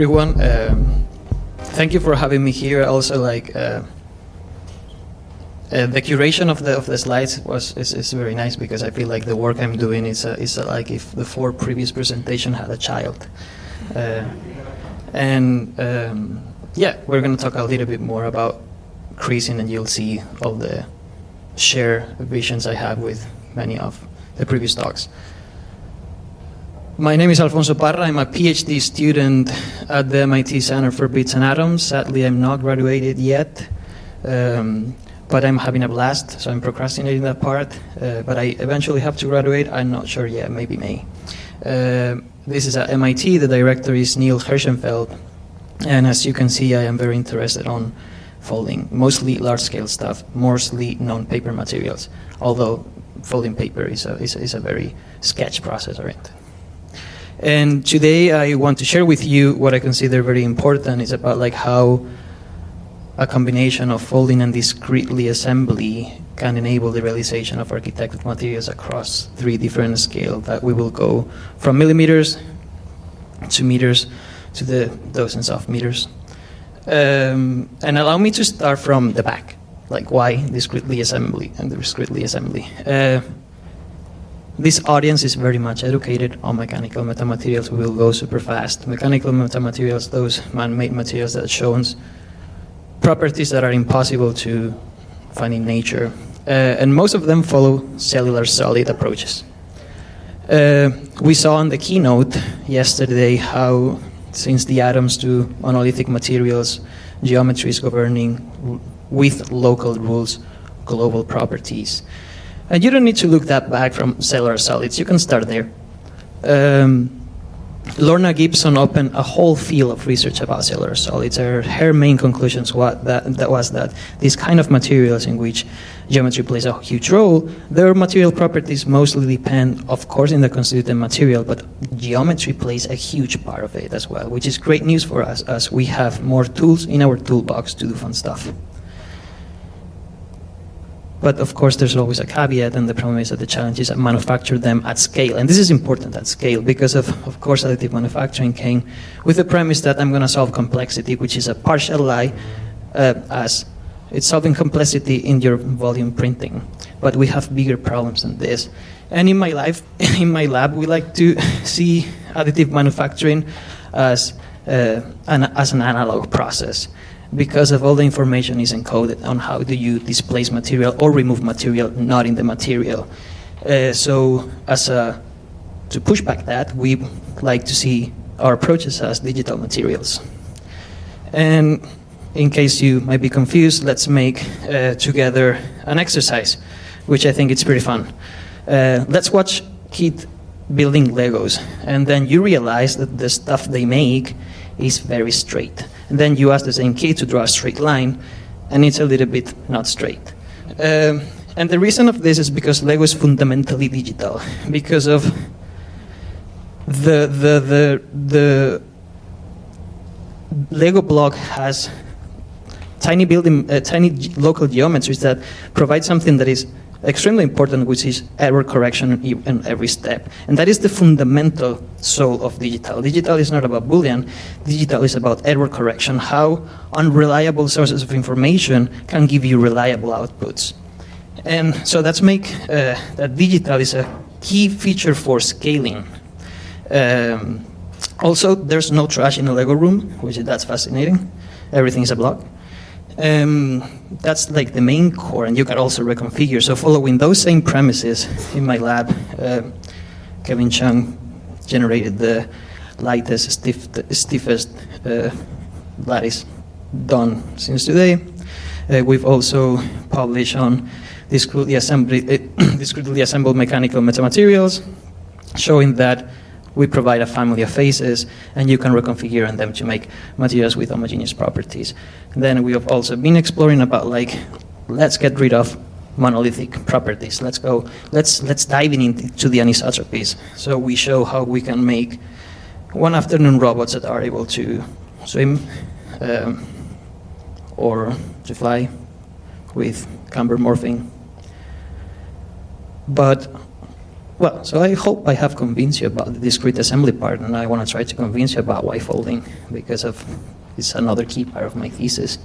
everyone. Thank you for having me here. Also, the curation of the slides is very nice, because I feel like the work I'm doing is like if the 4 previous presentation had a child. Yeah, we're going to talk a little bit more about creasing, and you'll see all the shared visions I have with many of the previous talks. My name is Alfonso Parra. I'm a PhD student at the MIT Center for Bits and Atoms. Sadly, I'm not graduated yet, but I'm having a blast, so I'm procrastinating that part. But I eventually have to graduate. I'm not sure yet, maybe May. This is at MIT. The director is Neil Gershenfeld. And as you can see, I am very interested on folding, mostly large-scale stuff, mostly non-paper materials, although folding paper is a very sketch process oriented. And today I want to share with you what I consider very important. Is about like how a combination of folding and discretely assembly can enable the realization of architected materials across 3 different scales that we will go from millimeters to meters to the dozens of meters. And allow me to start from the back, like why discretely assembly and discretely assembly. This audience is very much educated on mechanical metamaterials. We will go super fast. Mechanical metamaterials, those man-made materials that show properties that are impossible to find in nature. And most of them follow cellular solid approaches. We saw in the keynote yesterday how, since the atoms to monolithic materials, geometry is governing with local rules, global properties. And you don't need to look that back from cellular solids. You can start there. Lorna Gibson opened a whole field of research about cellular solids. Her main conclusions was that these kind of materials in which geometry plays a huge role, their material properties mostly depend, of course, in the constituent material, but geometry plays a huge part of it as well, which is great news for us as we have more tools in our toolbox to do fun stuff. But of course, there's always a caveat, and the problem is that the challenge is to manufacture them at scale. And this is important at scale because of course, additive manufacturing came with the premise that I'm going to solve complexity, which is a partial lie, as it's solving complexity in your volume printing. But we have bigger problems than this. And in my lab, we like to see additive manufacturing as an analog process, because of all the information is encoded on how do you displace material or remove material not in the material. So to push back that, we like to see our approaches as digital materials. And in case you might be confused, let's make together an exercise, which I think it's pretty fun. Let's watch kids building Legos, and then you realize that the stuff they make is very straight. And then you ask the same kid to draw a straight line, and it's a little bit not straight. And the reason of this is because Lego is fundamentally digital, because of the Lego block has tiny local geometries that provide something that is extremely important, which is error correction in every step. And that is the fundamental soul of digital. Digital is not about Boolean. Digital is about error correction, how unreliable sources of information can give you reliable outputs. And so that's make that digital is a key feature for scaling. Also, there's no trash in a Lego room, that's fascinating. Everything is a block. That's like the main core, and you can also reconfigure. So following those same premises in my lab, Kevin Chung generated the lightest, stiffest lattice done since today. We've also published on discretely assembled mechanical metamaterials, showing that we provide a family of faces, and you can reconfigure on them to make materials with homogeneous properties. And then we have also been exploring about let's get rid of monolithic properties. Let's dive into the anisotropies. So we show how we can make one afternoon robots that are able to swim or to fly with camber morphing. But Well, so I hope I have convinced you about the discrete assembly part, and I want to try to convince you about why folding, because it's another key part of my thesis.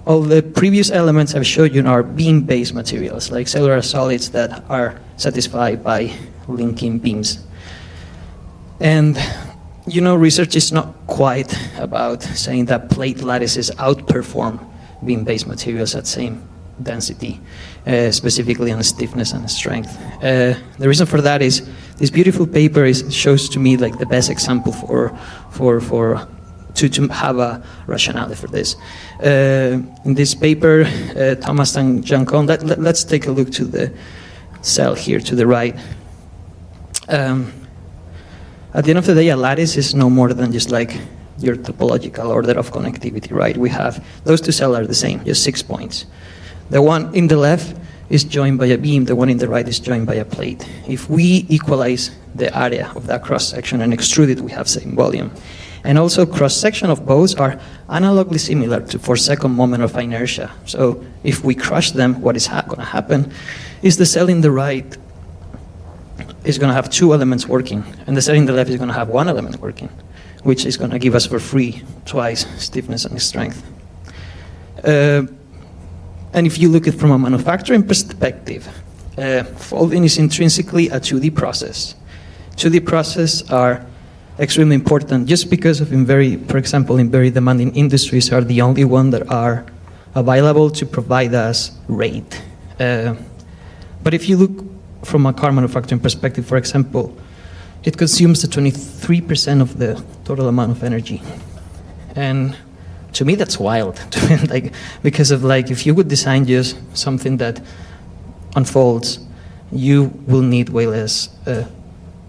All the previous elements I've showed you are beam-based materials, like cellular solids that are satisfied by linking beams. And research is not quite about saying that plate lattices outperform beam-based materials at same density, specifically on stiffness and strength. The reason for that is this beautiful paper shows to me like the best example to have a rationale for this. In this paper, Thomas and Jancon, let's take a look to the cell here to the right. At the end of the day, a lattice is no more than just like your topological order of connectivity, right? We have, those two cells are the same, just 6 points. The one in the left is joined by a beam, the one in the right is joined by a plate. If we equalize the area of that cross-section and extrude it, we have same volume. And also cross-section of both are analogically similar to for second moment of inertia. So if we crush them, what is going to happen is the cell in the right is going to have 2 elements working, and the cell in the left is going to have 1 element working, which is going to give us for free twice stiffness and strength. And if you look at it from a manufacturing perspective, folding is intrinsically a 2D process. 2D processes are extremely important just because of for example, in very demanding industries are the only one that are available to provide us rate. But if you look from a car manufacturing perspective, for example, it consumes 23% of the total amount of energy. And to me, that's wild. Because of if you would design just something that unfolds, you will need way less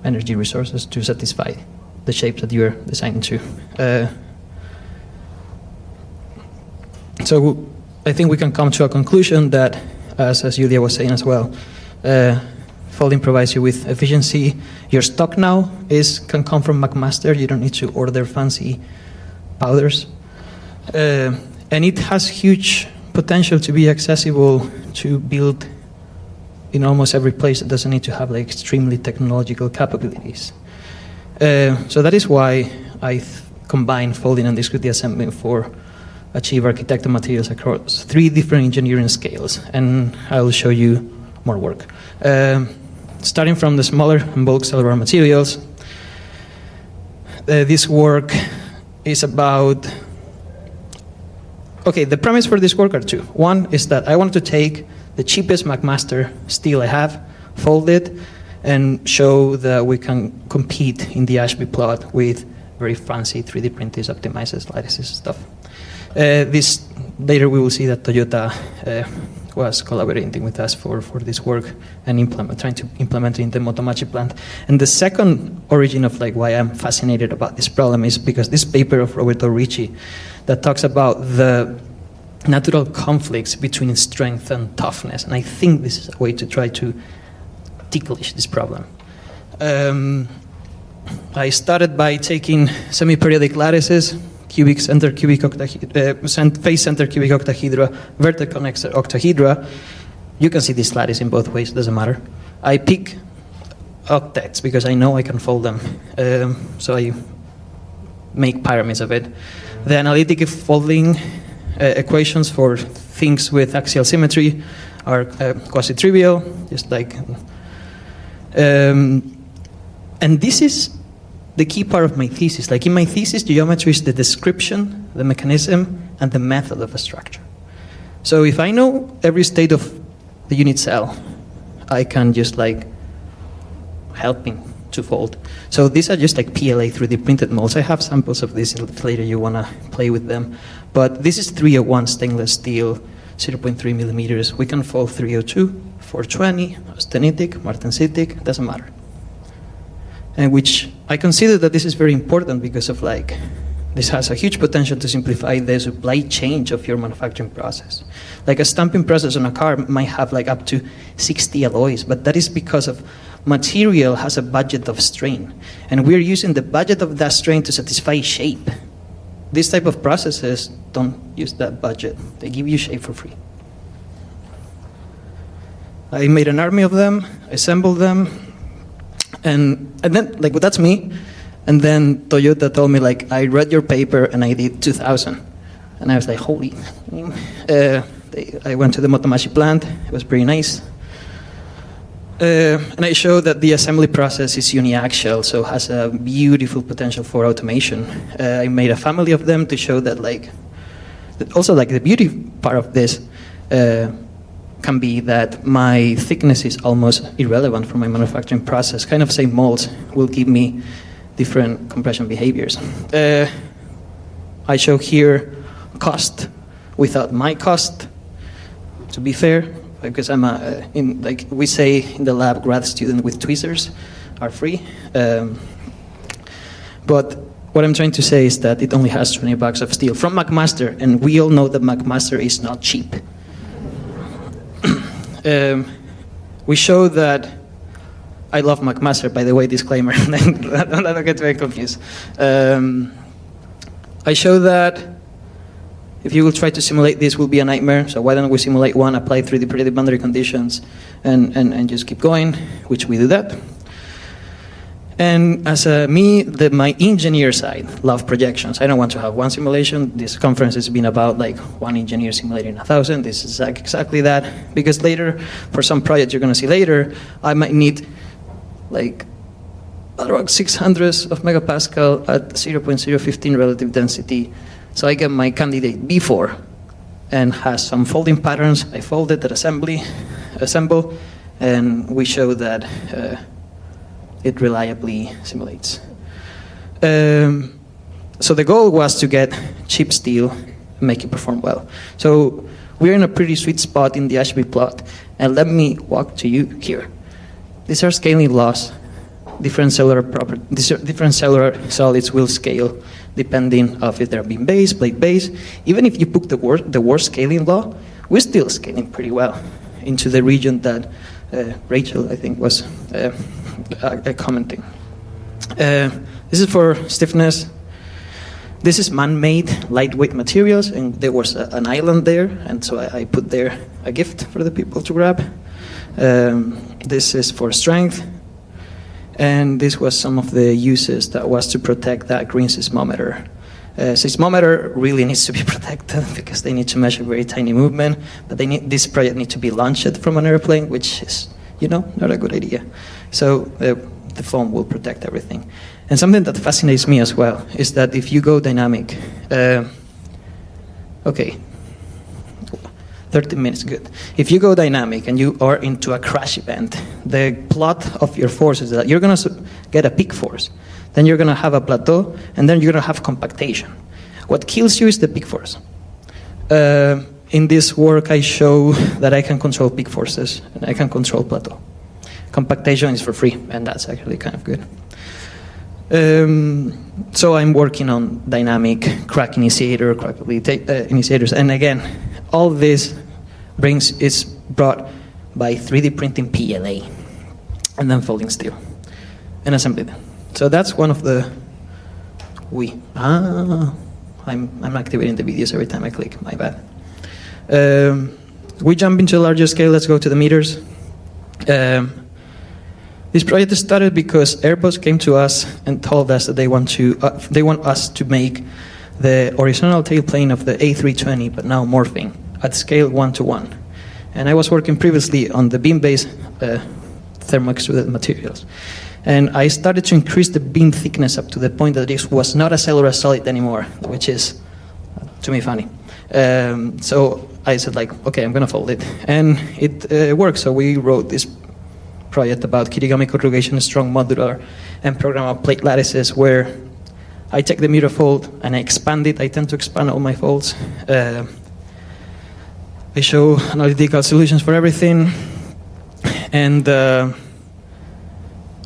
energy resources to satisfy the shape that you're designing to. So I think we can come to a conclusion that, as Julia was saying as well, folding provides you with efficiency. Your stock now can come from McMaster. You don't need to order fancy powders. And it has huge potential to be accessible to build in almost every place. It doesn't need to have extremely technological capabilities. So that is why I combine folding and discrete assembly for achieve architectural materials across 3 different engineering scales. And I will show you more work. Starting from the smaller and bulk cellular materials, this work is about... Okay, the premise for this work are 2. One is that I want to take the cheapest McMaster steel I have, fold it, and show that we can compete in the Ashby plot with very fancy 3D printers, optimizers, lattices, stuff. Later we will see that Toyota was collaborating with us for this work and trying to implement it in the Motomachi plant. And the second origin of why I'm fascinated about this problem is because this paper of Roberto Ricci that talks about the natural conflicts between strength and toughness. And I think this is a way to try to ticklish this problem. I started by taking semi-periodic lattices, cubic center, cubic face center, cubic octahedra, vertical octahedra. You can see this lattice in both ways, doesn't matter. I pick octets because I know I can fold them. So I make pyramids of it. The analytic folding equations for things with axial symmetry are quasi-trivial, just and this is the key part of my thesis. In my thesis, geometry is the description, the mechanism, and the method of a structure. So if I know every state of the unit cell, I can just helping to fold. So these are just PLA 3D printed molds. I have samples of this if later you want to play with them. But this is 301 stainless steel, 0.3 millimeters. We can fold 302, 420, austenitic, martensitic, doesn't matter. And which I consider that this is very important because of this has a huge potential to simplify the supply chain of your manufacturing process. A stamping process on a car might have up to 60 alloys, but that is because of material has a budget of strain. And we're using the budget of that strain to satisfy shape. These type of processes don't use that budget. They give you shape for free. I made an army of them, assembled them, and then, like, well, that's me. And then Toyota told me, like, I read your paper and I did 2,000. And I was like, holy. I went to the Motomachi plant. It was pretty nice. And I showed that the assembly process is uniaxial, so has a beautiful potential for automation. I made a family of them to show that, like, also, like, the beauty part of this can be that my thickness is almost irrelevant for my manufacturing process. Kind of same molds will give me different compression behaviors. I show here cost without my cost, to be fair, because I'm like we say in the lab, grad student with tweezers are free. But what I'm trying to say is that it only has 20 bucks of steel from McMaster, and we all know that McMaster is not cheap. We show that I love McMaster, by the way, disclaimer. Don't get very confused. I show that if you will try to simulate this, will be a nightmare. So why don't we simulate one, apply 3D printed boundary conditions, and just keep going, which we do that. And as my engineer side, love projections. I don't want to have one simulation. This conference has been about like one engineer simulating 1,000. This is exactly that. Because later, for some projects you're going to see later, I might need like around 600 of megapascal at 0.015 relative density. So I get my candidate B4 and has some folding patterns. I fold it at assemble, and we show that it reliably simulates. So the goal was to get cheap steel and make it perform well. So we're in a pretty sweet spot in the Ashby plot, and let me walk to you here. These are scaling laws. Different cellular solids will scale depending of if they're beam base, plate base. Even if you put the worst scaling law, we're still scaling pretty well into the region that Rachel, I think, was commenting. This is for stiffness. This is man-made lightweight materials, and there was an island there, and so I put there a gift for the people to grab. This is for strength. And this was some of the uses that was to protect that green seismometer. Seismometer really needs to be protected because they need to measure very tiny movement, but this project needs to be launched from an airplane, which is, not a good idea. So the foam will protect everything. And something that fascinates me as well is that if you go dynamic, 30 minutes, good. If you go dynamic and you are into a crash event, the plot of your force is that you're going to get a peak force, then you're going to have a plateau, and then you're going to have compactation. What kills you is the peak force. In this work, I show that I can control peak forces, and I can control plateau. Compactation is for free, and that's actually kind of good. So I'm working on dynamic crack initiator, initiators, and again, all this is brought by 3D printing PLA, and then folding steel, and assembly them. So that's one of the I'm activating the videos every time I click. My bad. We jump into a larger scale. Let's go to the meters. This project started because Airbus came to us and told us that they want us to make the horizontal tailplane of the A320, but now morphing at scale 1:1. And I was working previously on the beam-based thermo-extruded materials. And I started to increase the beam thickness up to the point that this was not a cellular solid anymore, which is, to me, funny. So I said, like, okay, I'm going to fold it. And it worked. So we wrote this project about Kirigami corrugation, strong modular, and programmable plate lattices, where I take the mirror fold and I expand it. I tend to expand all my folds. I show analytical solutions for everything. And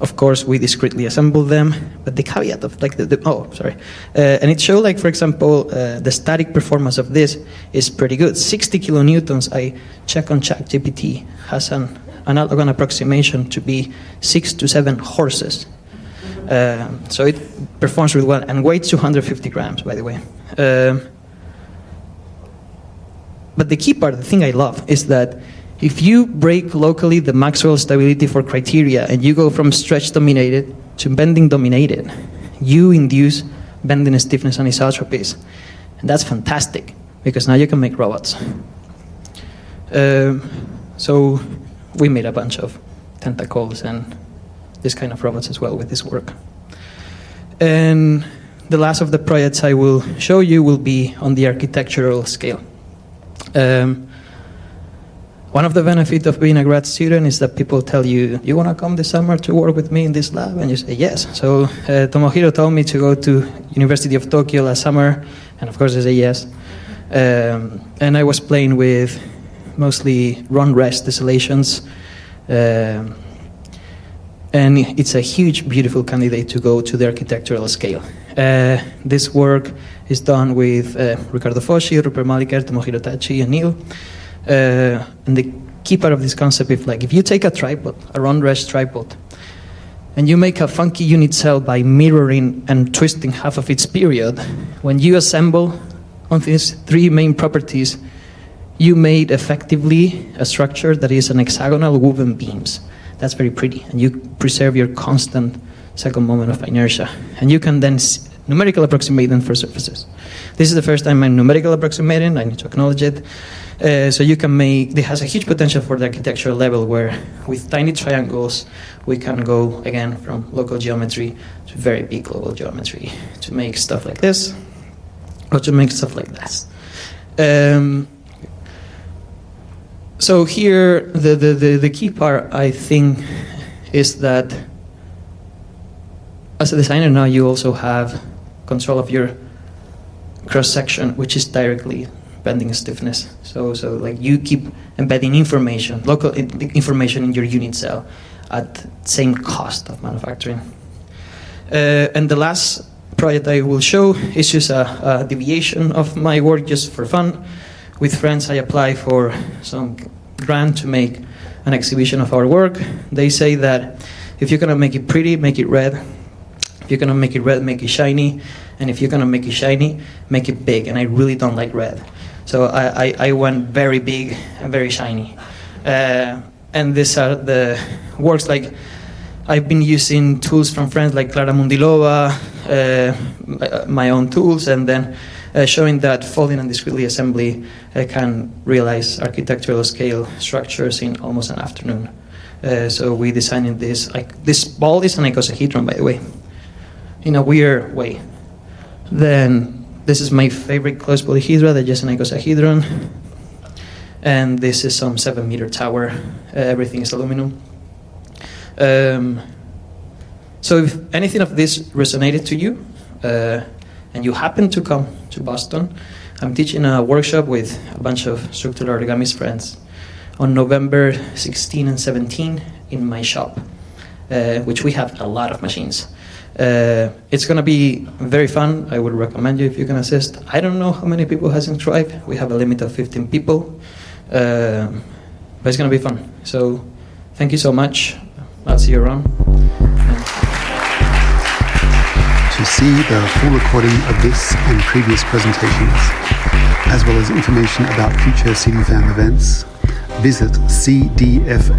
of course, we discretely assemble them. But the caveat of like and it showed, like, for example, the static performance of this is pretty good. 60 kilonewtons, I check on ChatGPT, has an analog approximation to be 6 to 7 horses. So it performs really well, and weighs 250 grams, by the way. But the key part, the thing I love, is that If you break locally the Maxwell stability for criteria and you go from stretch dominated to bending dominated, you induce bending stiffness anisotropies. And that's fantastic, because now you can make robots. So we made a bunch of tentacles and this kind of robots as well with this work. And the last of the projects I will show you will be on the architectural scale. One of the benefits of being a grad student is that people tell you, you want to come this summer to work with me in this lab? And you say yes. So Tomohiro told me to go to University of Tokyo last summer, and of course I say yes. And I was playing with mostly run-rest tessellations. And it's a huge, beautiful candidate to go to the architectural scale. This work is done with Ricardo Foschi, Rupert Maliker, Tomohiro Tachi, and Neil. And the key part of this concept is like, if you take a tripod, a run-rest tripod, and you make a funky unit cell by mirroring and twisting half of its period, when you assemble on these three main properties, you made effectively a structure that is an hexagonal woven beams. That's very pretty, and you preserve your constant second moment of inertia. And you can then numerical approximate them for surfaces. This is the first time I'm numerical approximating, I need to acknowledge it. So you can make, it has a huge potential for the architectural level, where with tiny triangles, we can go again from local geometry to very big global geometry to make stuff like this, or to make stuff like this. So here, the key part, I think, is that as a designer now, you also have control of your cross-section, which is directly bending stiffness. So like you keep embedding information, local information in your unit cell at same cost of manufacturing. And the last project I will show is just a deviation of my work just for fun. With friends, I apply for some grant to make an exhibition of our work. They say that if you're gonna make it pretty, make it red. If you're gonna make it red, make it shiny. And if you're gonna make it shiny, make it big. And I really don't like red. So I went very big and very shiny. And these are the works, like I've been using tools from friends like Clara Mundilova, my own tools, and then showing that folding and discretely assembly can realize architectural scale structures in almost an afternoon. So we designed this, like this ball is an icosahedron, by the way, in a weird way. Then this is my favorite closed polyhedra, the just an icosahedron. And this is some 7-meter tower. Everything is aluminum. So if anything of this resonated to you, and you happen to come to Boston, I'm teaching a workshop with a bunch of structural origamis friends on November 16 and 17 in my shop, which we have a lot of machines. It's going to be very fun. I would recommend you if you can assist. I don't know how many people has inscribed. We have a limit of 15 people, but it's going to be fun. So thank you so much. I'll see you around. To see the full recording of this and previous presentations, as well as information about future CDFAM events, visit cdfam.com.